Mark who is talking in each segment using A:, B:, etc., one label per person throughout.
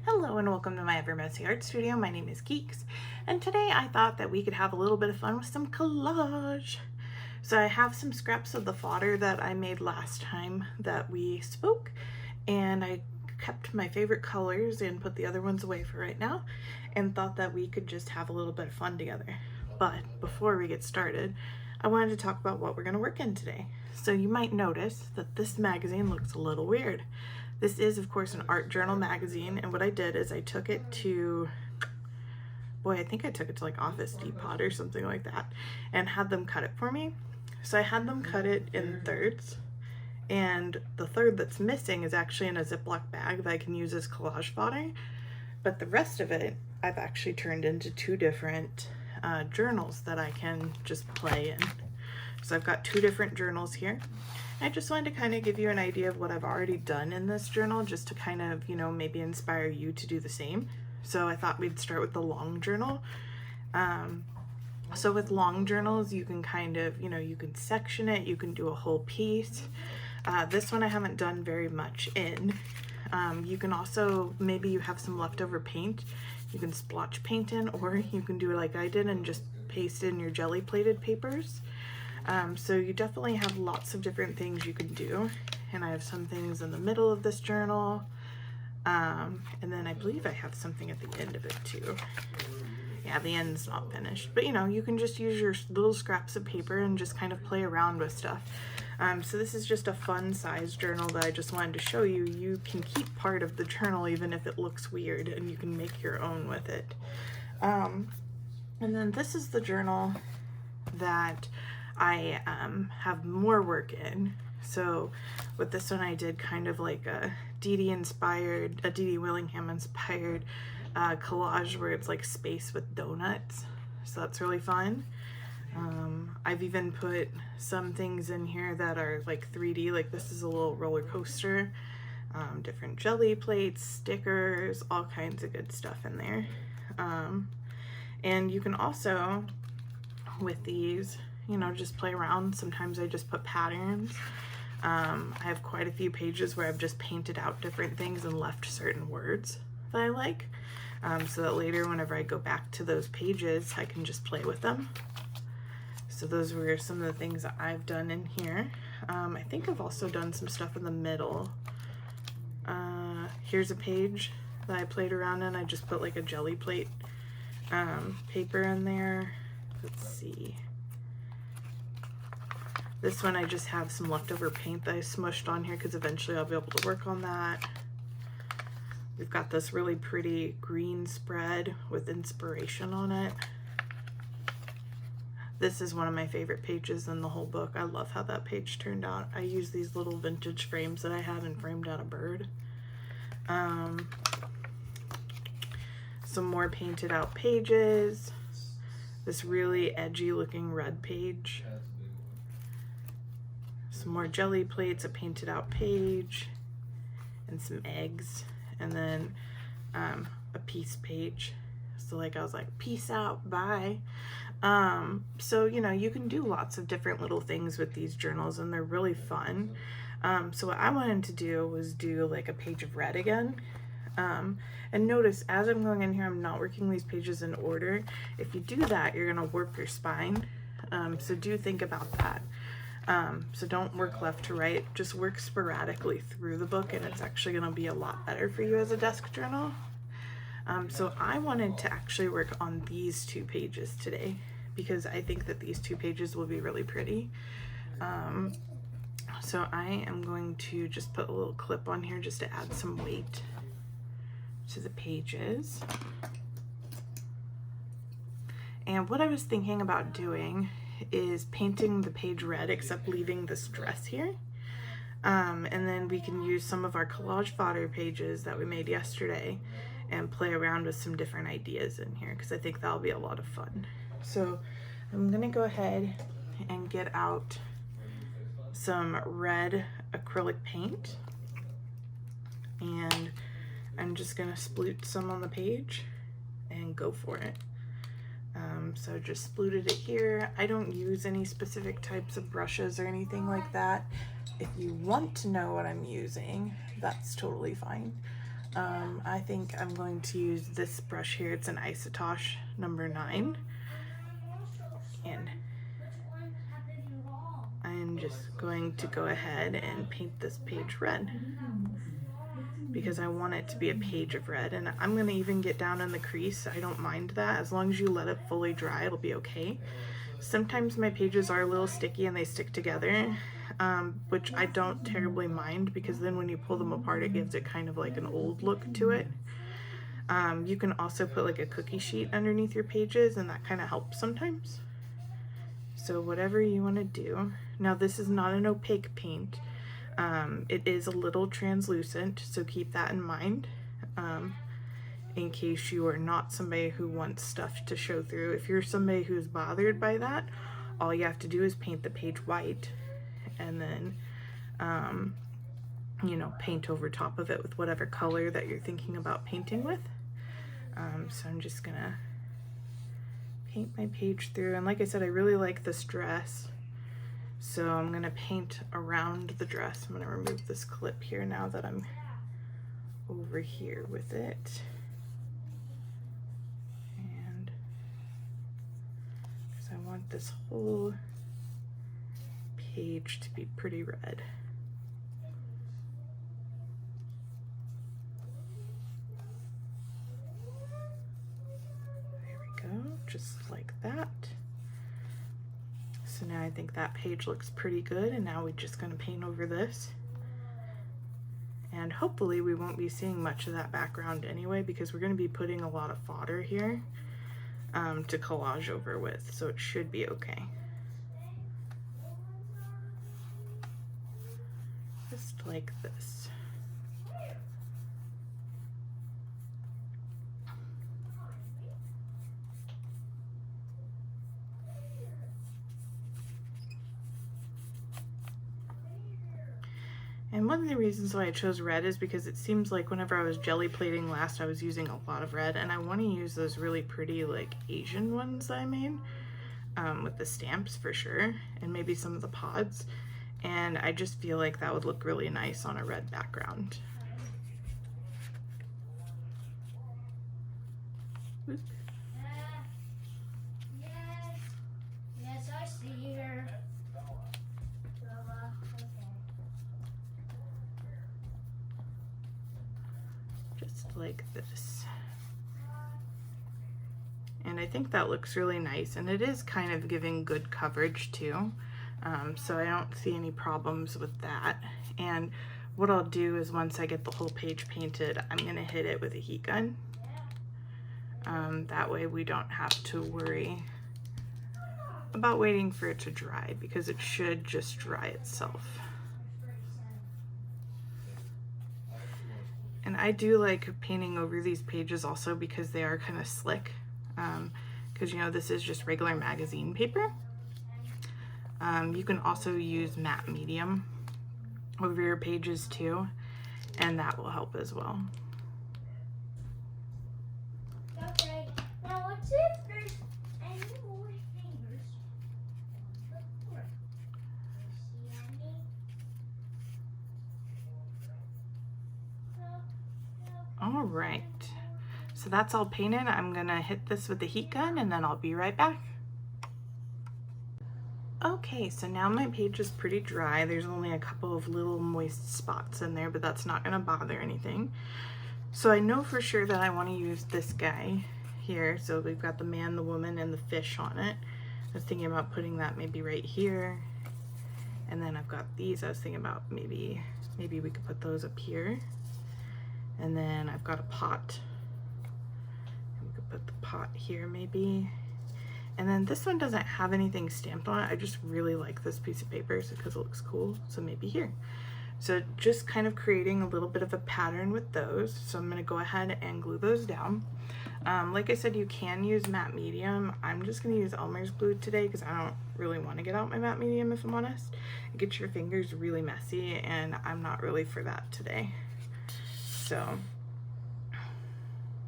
A: Hello and welcome to my Ever Messy Art Studio. My name is Geeks, and today I thought that we could have a little bit of fun with some collage. So I have some scraps of the fodder that I made last time that we spoke, and I kept my favorite colors and put the other ones away for right now, and thought that we could just have a little bit of fun together. But before we get started, I wanted to talk about what we're going to work in today. So you might notice that this magazine looks a little weird. This is, of course, an art journal magazine, and what I did is I took it to, I think I took it to like Office Depot or something like that, and had them cut it for me. So I had them cut it in thirds, and the third that's missing is actually in a Ziploc bag that I can use as collage fodder, but the rest of it I've actually turned into two different journals that I can just play in. So I've got two different journals here. I just wanted to kind of give you an idea of what I've already done in this journal, just to kind of, maybe inspire you to do the same. So I thought we'd start with the long journal. So with long journals, you can kind of, you can section it, you can do a whole piece. This one I haven't done very much in. You can also, maybe you have some leftover paint, you can splotch paint in, or you can do like I did and just paste in your jelly plated papers. So you definitely have lots of different things you can do, and I have some things in the middle of this journal, and then I believe I have something at the end of it too. Yeah, the end's not finished, but you can just use your little scraps of paper and just kind of play around with stuff. So this is just a fun size journal that I just wanted to show you. You can keep part of the journal even if it looks weird, and you can make your own with it. And then this is the journal that I have more work in. So with this one I did kind of like a Dee Dee Willingham inspired collage where it's like space with donuts. So that's really fun. I've even put some things in here that are like 3D, like this is a little roller coaster, different jelly plates, stickers, all kinds of good stuff in there. And you can also, with these, just play around. Sometimes I just put patterns. I have quite a few pages where I've just painted out different things and left certain words that I like, so that later whenever I go back to those pages I can just play with them. So those were some of the things that I've done in here. I think I've also done some stuff in the middle. Here's a page that I played around in. I just put like a jelly plate paper in there. Let's see. This one I just have some leftover paint that I smushed on here because eventually I'll be able to work on that. We've got this really pretty green spread with inspiration on it. This is one of my favorite pages in the whole book. I love how that page turned out. I used these little vintage frames that I had and framed out a bird. Some more painted out pages. This really edgy looking red page. Some more jelly plates, a painted out page, and some eggs, and then a peace page. So like I was like, peace out, bye. So you can do lots of different little things with these journals, and they're really fun. So what I wanted to do was do like a page of red again. And notice as I'm going in here, I'm not working these pages in order. If you do that, you're gonna warp your spine. So do think about that. So don't work left to right, just work sporadically through the book, and it's actually going to be a lot better for you as a desk journal. So I wanted to actually work on these two pages today because I think that these two pages will be really pretty. So I am going to just put a little clip on here just to add some weight to the pages. And what I was thinking about doing is painting the page red except leaving this dress here, and then we can use some of our collage fodder pages that we made yesterday and play around with some different ideas in here because I think that'll be a lot of fun. So I'm gonna go ahead and get out some red acrylic paint, and I'm just gonna sploot some on the page and go for it. So just spluted it here. I don't use any specific types of brushes or anything like that. If you want to know what I'm using, that's totally fine. I think I'm going to use this brush here. It's an Isotosh number 9. And I'm just going to go ahead and paint this page red because I want it to be a page of red. And I'm going to even get down in the crease. I don't mind that. As long as you let it fully dry, it'll be okay. Sometimes my pages are a little sticky and they stick together, which I don't terribly mind because then when you pull them apart, it gives it kind of like an old look to it. You can also put like a cookie sheet underneath your pages and that kind of helps sometimes. So whatever you want to do. Now this is not an opaque paint. It is a little translucent, so keep that in mind. In case you are not somebody who wants stuff to show through. If you're somebody who's bothered by that, all you have to do is paint the page white and then, you know, paint over top of it with whatever color that you're thinking about painting with. So I'm just gonna paint my page through. And like I said, I really like this dress. So I'm gonna paint around the dress. I'm gonna remove this clip here now that I'm over here with it. I want this whole page to be pretty red. There we go, just like that. So now I think that page looks pretty good, and now we're just going to paint over this. And hopefully we won't be seeing much of that background anyway, because we're going to be putting a lot of fodder here to collage over with, so it should be okay. Just like this. And one of the reasons why I chose red is because it seems like whenever I was jelly plating last, I was using a lot of red, and I want to use those really pretty like Asian ones that I made with the stamps for sure, and maybe some of the pods. And I just feel like that would look really nice on a red background. Oop.
B: Yes, I see her.
A: Just like this. And I think that looks really nice, and it is kind of giving good coverage too. So I don't see any problems with that. And what I'll do is once I get the whole page painted, I'm gonna hit it with a heat gun. That way we don't have to worry about waiting for it to dry, because it should just dry itself. And I do like painting over these pages also because they are kind of slick. Because you know, this is just regular magazine paper. You can also use matte medium over your pages too, and that will help as well.
B: Okay, now let's see if there's any more fingers on the board. See any? No.
A: All right, so that's all painted. I'm gonna hit this with the heat gun and then I'll be right back. Okay, so now my page is pretty dry. There's only a couple of little moist spots in there, but that's not gonna bother anything. So I know for sure that I wanna use this guy here. So we've got the man, the woman, and the fish on it. I was thinking about putting that maybe right here. And then I've got these, I was thinking about maybe we could put those up here. And then I've got a pot. We could put the pot here maybe. And then this one doesn't have anything stamped on it. I just really like this piece of paper because it looks cool. So maybe here. So just kind of creating a little bit of a pattern with those. So I'm gonna go ahead and glue those down. Like I said, you can use matte medium. I'm just gonna use Elmer's glue today because I don't really want to get out my matte medium, if I'm honest. It gets your fingers really messy and I'm not really for that today. So,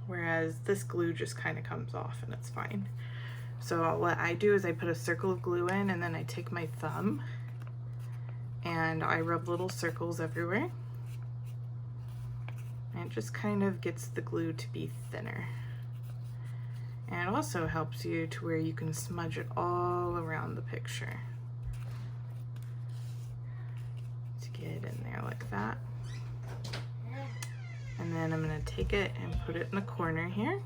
A: whereas this glue just kind of comes off and it's fine. So what I do is I put a circle of glue in, and then I take my thumb and I rub little circles everywhere. And it just kind of gets the glue to be thinner. And it also helps you to where you can smudge it all around the picture. To get it in there like that. And then I'm gonna take it and put it in the corner here.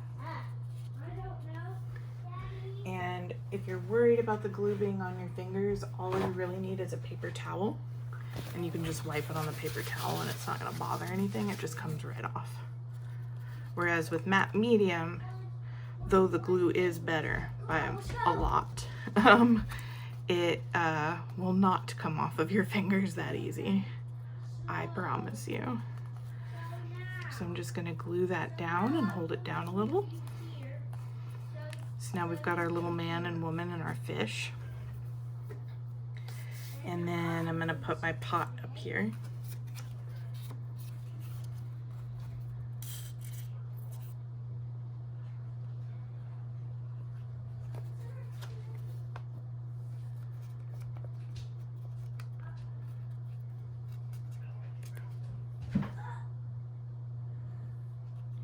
A: And if you're worried about the glue being on your fingers, all you really need is a paper towel. And you can just wipe it on the paper towel and it's not gonna bother anything, it just comes right off. Whereas with matte medium, though the glue is better by a lot, it will not come off of your fingers that easy. I promise you. So I'm just gonna glue that down and hold it down a little. So now we've got our little man and woman and our fish. And then I'm gonna put my pot up here.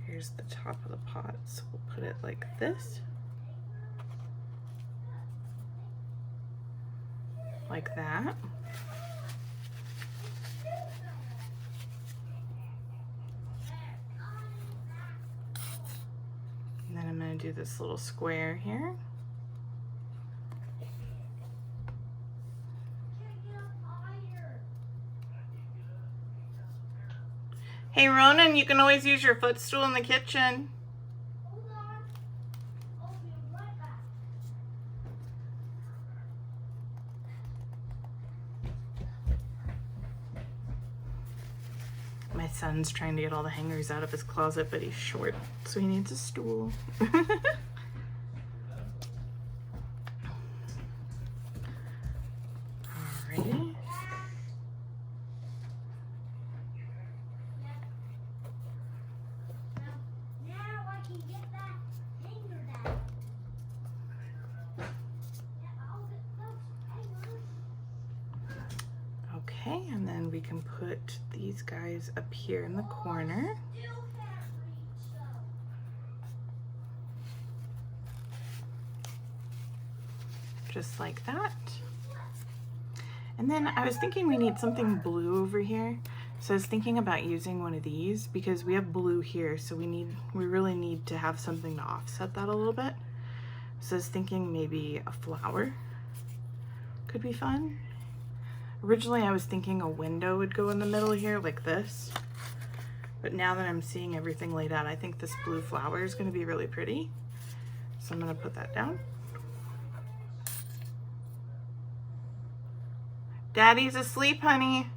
A: Here's the top of the pot, so we'll put it like this. Like that. And then I'm going to do this little square here. Hey Ronan, you can always use your footstool in the kitchen.
B: Hold on. I'll be right back.
A: My son's trying to get all the hangers out of his closet, but he's short, so he needs a stool. Alrighty.
B: Now I can get that hanger down. Yeah, I'll get those hangers.
A: Okay, and then we can put these guys up here in the corner.
B: Still can't reach them.
A: Just like that. And then I was thinking we need something blue over here. So I was thinking about using one of these because we have blue here, so we really need to have something to offset that a little bit. So I was thinking maybe a flower could be fun. Originally I was thinking a window would go in the middle here like this. But now that I'm seeing everything laid out, I think this blue flower is going to be really pretty. So I'm going to put that down. Daddy's asleep, honey.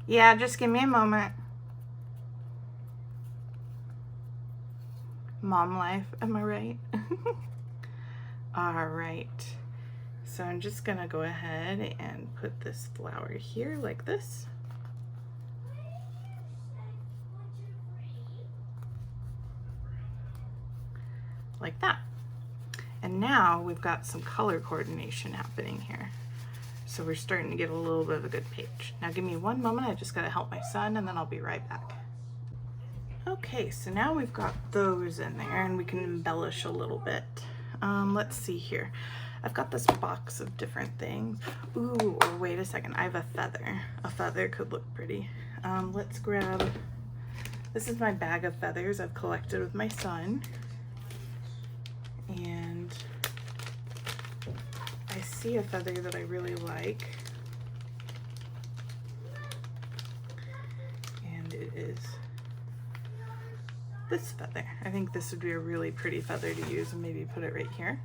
A: Yeah, just give me a moment. Mom life, am I right? All right. So I'm just gonna go ahead and put this flower here like this. Like that. And now we've got some color coordination happening here. So we're starting to get a little bit of a good page. Now give me one moment, I just gotta help my son and then I'll be right back. Okay, so now we've got those in there and we can embellish a little bit. Let's see here. I've got this box of different things. Ooh, or wait a second, I have a feather. A feather could look pretty. Let's grab, this is my bag of feathers I've collected with my son. And I see a feather that I really like. And it is this feather. I think this would be a really pretty feather to use and maybe put it right here.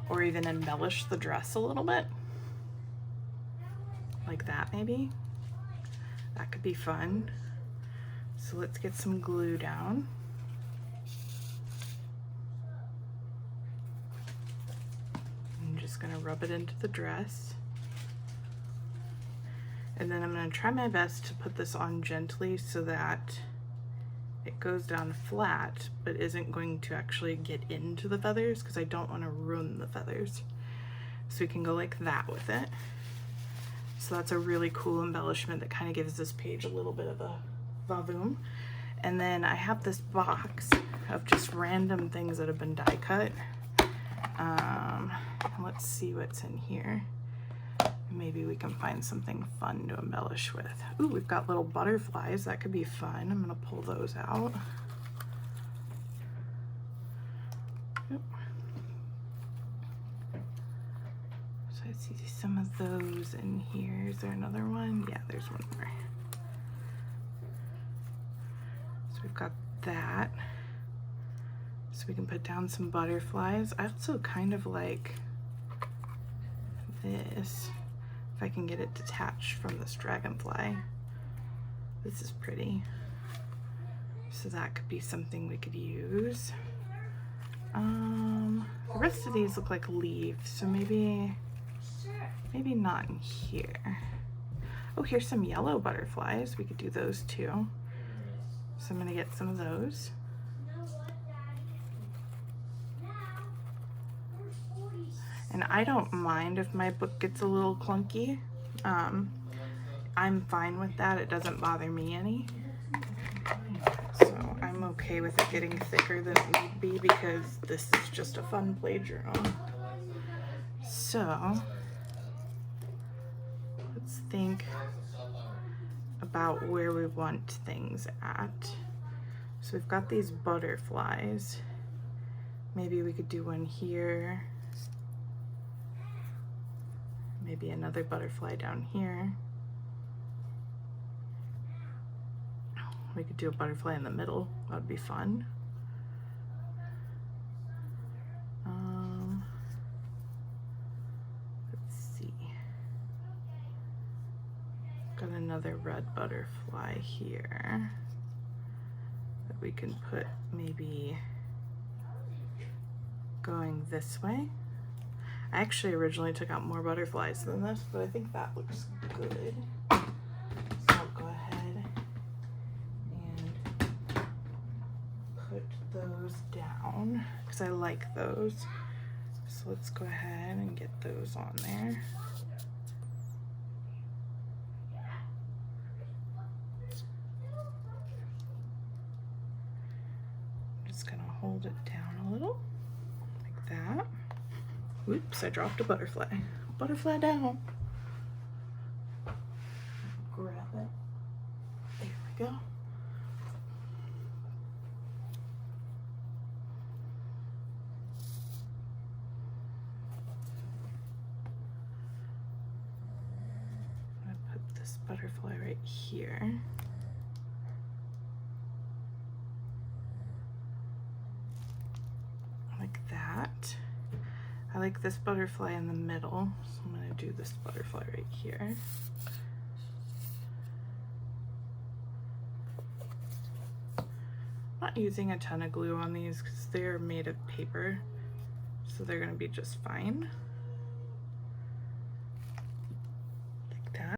A: Or even embellish the dress a little bit. Like that maybe. That could be fun. So let's get some glue down. I'm just gonna rub it into the dress. And then I'm gonna try my best to put this on gently so that it goes down flat, but isn't going to actually get into the feathers because I don't want to ruin the feathers. So we can go like that with it. So that's a really cool embellishment that kind of gives this page a little bit of a va-voom. And then I have this box of just random things that have been die cut. Let's see what's in here. Maybe we can find something fun to embellish with. Ooh, we've got little butterflies. That could be fun. I'm gonna pull those out. Oop. So I see some of those in here. Is there another one? Yeah, there's one more. So we've got that. So we can put down some butterflies. I also kind of like this. If I can get it detached from this dragonfly. This is pretty. So that could be something we could use. The rest of these look like leaves, so maybe not in here. Oh, here's some yellow butterflies. We could do those too. So I'm gonna get some of those. And I don't mind if my book gets a little clunky. I'm fine with that. It doesn't bother me any. So I'm okay with it getting thicker than it need be because this is just a fun play journal. So let's think about where we want things at. So we've got these butterflies. Maybe we could do one here. Maybe another butterfly down here. We could do a butterfly in the middle. That would be fun. Let's see. Got another red butterfly here that we can put maybe going this way. I actually originally took out more butterflies than this, but I think that looks good. So I'll go ahead and put those down because I like those. So let's go ahead and get those on there. I'm just gonna hold it down a little like that. Oops, I dropped a butterfly. Butterfly down. Grab it. There we go. I'm gonna put this butterfly right here. Like that. I like this butterfly in the middle, so I'm gonna do this butterfly right here. I'm not using a ton of glue on these because they're made of paper, so they're gonna be just fine. Like that.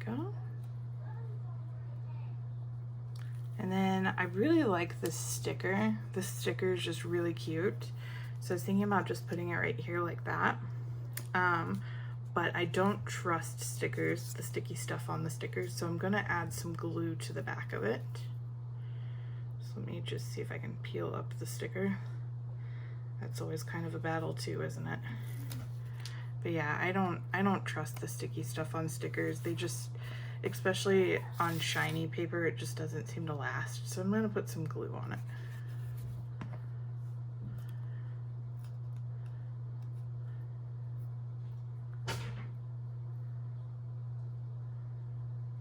A: Go. And then I really like this sticker. This sticker is just really cute. So I was thinking about just putting it right here like that. But I don't trust stickers, the sticky stuff on the stickers, so I'm gonna add some glue to the back of it. So let me just see if I can peel up the sticker. That's always kind of a battle too, isn't it? But yeah, I don't trust the sticky stuff on stickers. They just, especially on shiny paper, it just doesn't seem to last. So I'm gonna put some glue on it.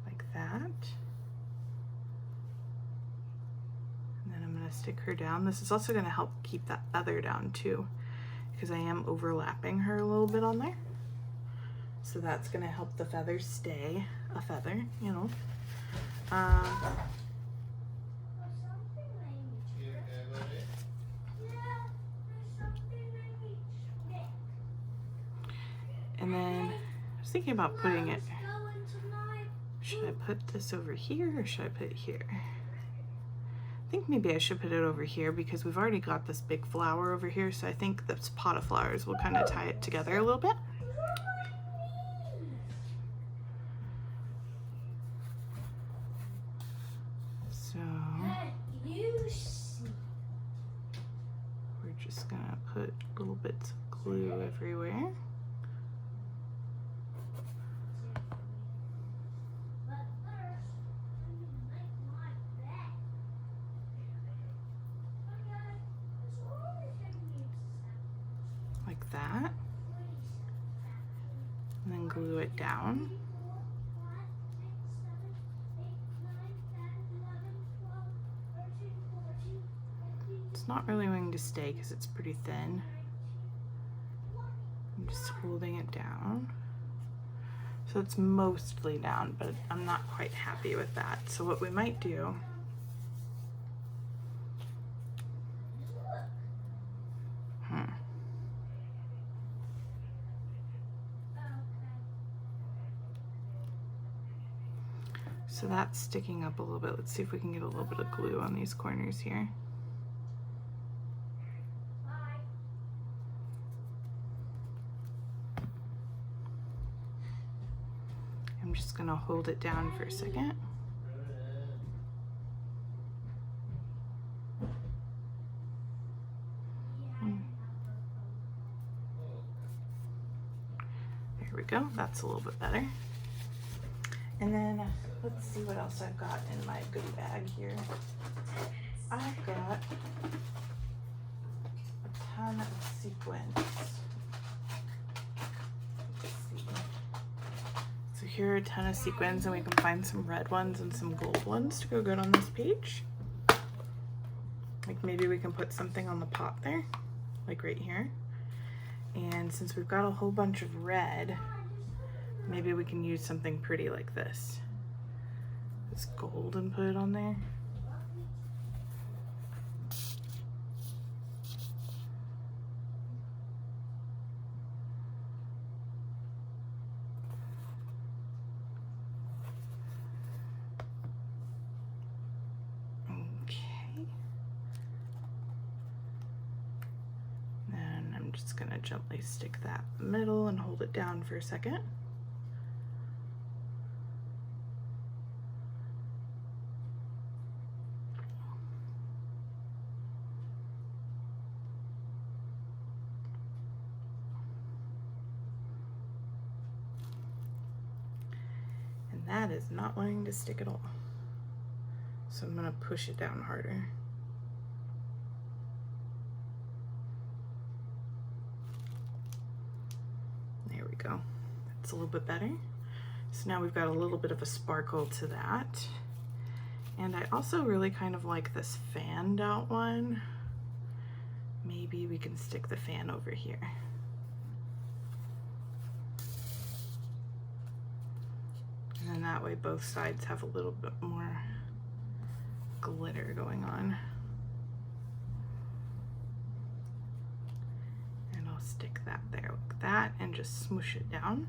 A: Like that. And then I'm gonna stick her down. This is also gonna help keep that feather down too, because I am overlapping her a little bit on there. So that's gonna help the feather stay a feather, you know. And then I was thinking about putting it,
B: Let's go into my
A: should I put this over here or should I put it here? I think maybe I should put it over here because we've already got this big flower over here, so I think this pot of flowers will kind of tie it together a little bit. So we're just gonna put little bits of glue everywhere. Like that. And then glue it down. It's not really going to stay because it's pretty thin. I'm just holding it down. So it's mostly down, but I'm not quite happy with that. So what we might do, so that's sticking up a little bit. Let's see if we can get a little bit of glue on these corners here. I'm just gonna hold it down for a second. There we go, that's a little bit better. And then let's see what else I've got in my goodie bag here. I've got a ton of sequins. So here are a ton of sequins, and we can find some red ones and some gold ones to go good on this page. Like maybe we can put something on the pot there, like right here. And since we've got a whole bunch of red, maybe we can use something pretty like this. This gold and put it on there. I'm just gonna gently stick that in the middle and hold it down for a second. And that is not wanting to stick at all. So I'm gonna push it down harder. Go. It's a little bit better. So now we've got a little bit of a sparkle to that. And I also really kind of like this fanned out one. Maybe we can stick the fan over here. And then that way both sides have a little bit more glitter going on. Stick that there like that and just smoosh it down.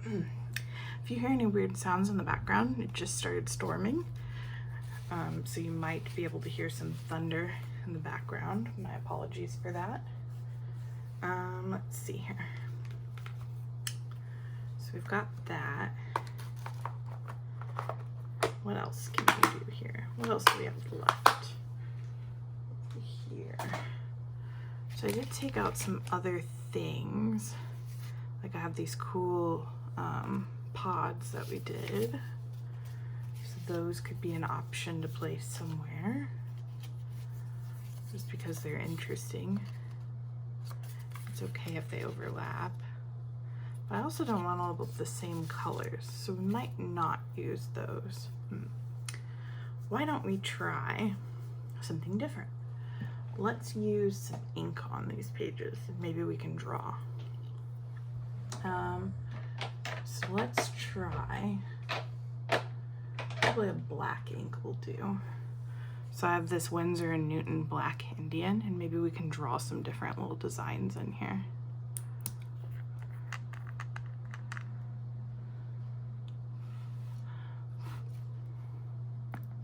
A: If you hear any weird sounds in the background, it just started storming. So you might be able to hear some thunder in the background. My apologies for that. Let's see here. So we've got that. What else can we do here? What else do we have left? Here. So I did take out some other things. Like I have these cool pods that we did. So those could be an option to place somewhere. Just because they're interesting. It's okay if they overlap. But I also don't want all of the same colors, so we might not use those. Why don't we try something different? Let's use some ink on these pages and maybe we can draw. So let's try, probably a black ink will do. So I have this Winsor and Newton Black Indian, and maybe we can draw some different little designs in here.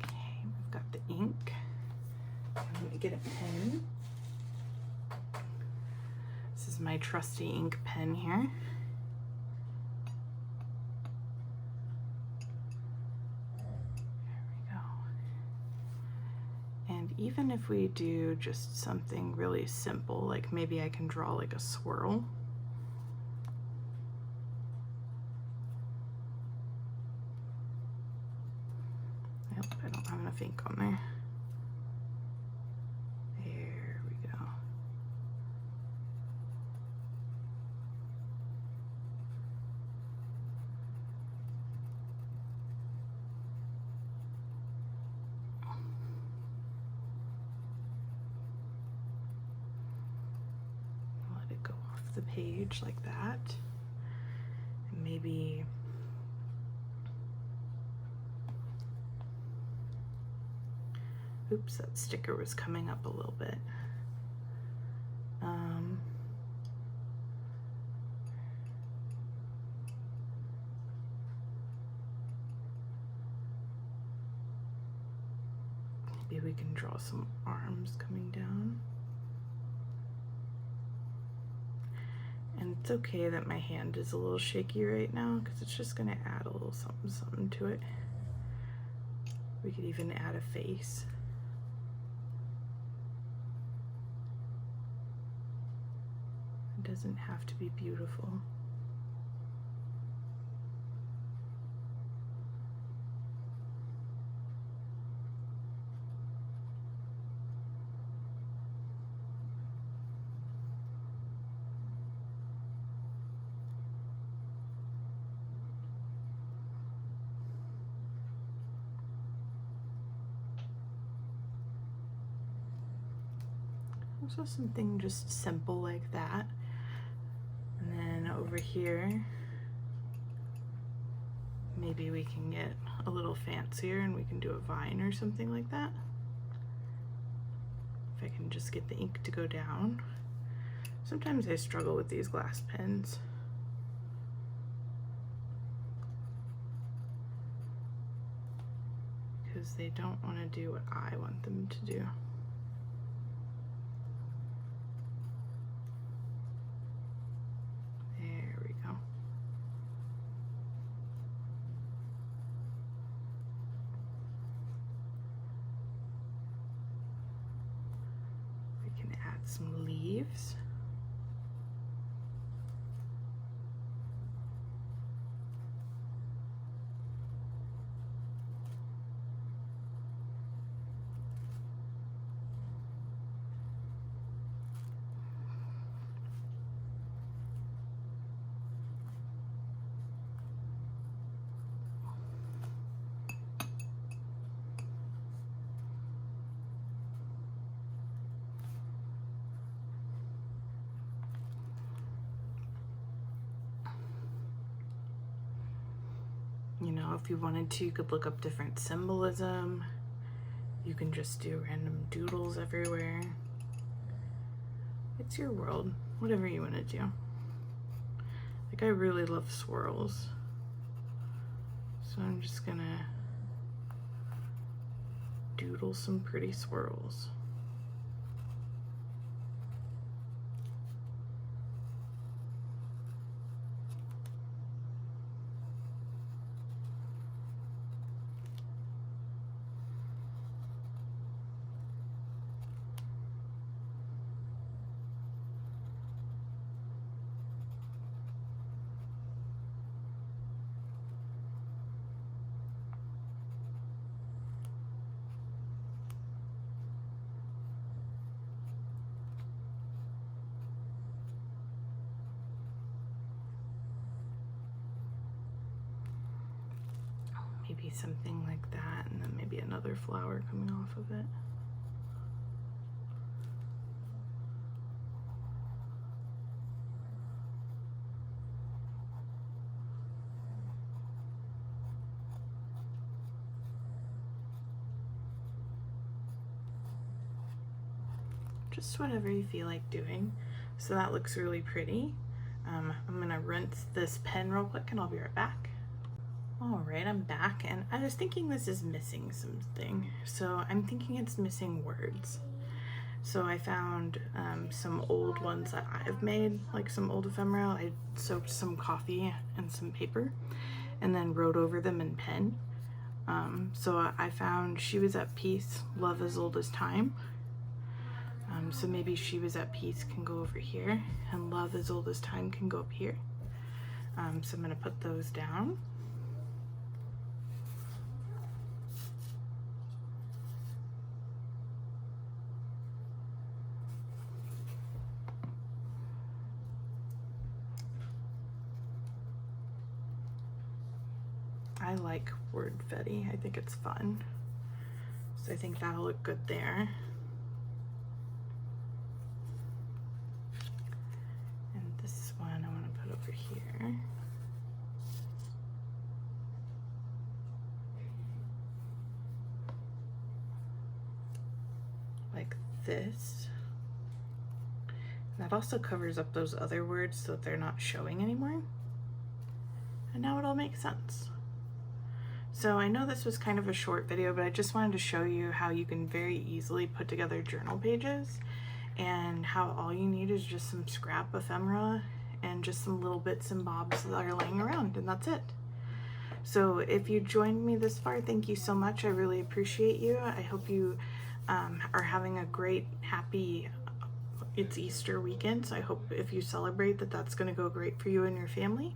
A: Okay, we've got the ink. Let me get a pen. This is my trusty ink pen here. Even if we do just something really simple, like maybe I can draw like a swirl. Nope, I don't have enough ink on there. There we go. The page like that, and maybe oops, that sticker was coming up a little bit. Maybe we can draw some arms coming down. And it's okay that my hand is a little shaky right now because it's just gonna add a little something something to it. We could even add a face. It doesn't have to be beautiful. So something just simple like that. And then over here, maybe we can get a little fancier and we can do a vine or something like that. If I can just get the ink to go down. Sometimes I struggle with these glass pens. Because they don't want to do what I want them to do. Some leaves. You know, if you wanted to, you could look up different symbolism. You can just do random doodles everywhere. It's your world, whatever you want to do. Like, I really love swirls. So I'm just gonna doodle some pretty swirls. Maybe something like that, and then maybe another flower coming off of it. just whatever you feel like doing. So that looks really pretty. I'm gonna rinse this pen real quick and I'll be right back. All right, I'm back, and I was thinking this is missing something. So I'm thinking it's missing words. So I found some old ones that I've made, like some old ephemera. I soaked some coffee and some paper and then wrote over them in pen. So I found she was at peace, love as old as time. So maybe she was at peace can go over here, and love as old as time can go up here. So I'm gonna put those down. I like wordfetti. I think it's fun. So I think that'll look good there. And this one I want to put over here. Like this. And that also covers up those other words so that they're not showing anymore. And now it all makes sense. So I know this was kind of a short video, but I just wanted to show you how you can very easily put together journal pages, and how all you need is just some scrap ephemera and just some little bits and bobs that are laying around, and that's it. So if you joined me this far, thank you so much. I really appreciate you. I hope you are having a great, happy, it's Easter weekend, so I hope if you celebrate that's going to go great for you and your family.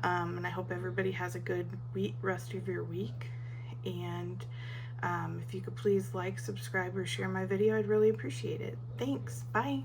A: And I hope everybody has a good rest of your week. And if you could please like, subscribe, or share my video, I'd really appreciate it. Thanks. Bye.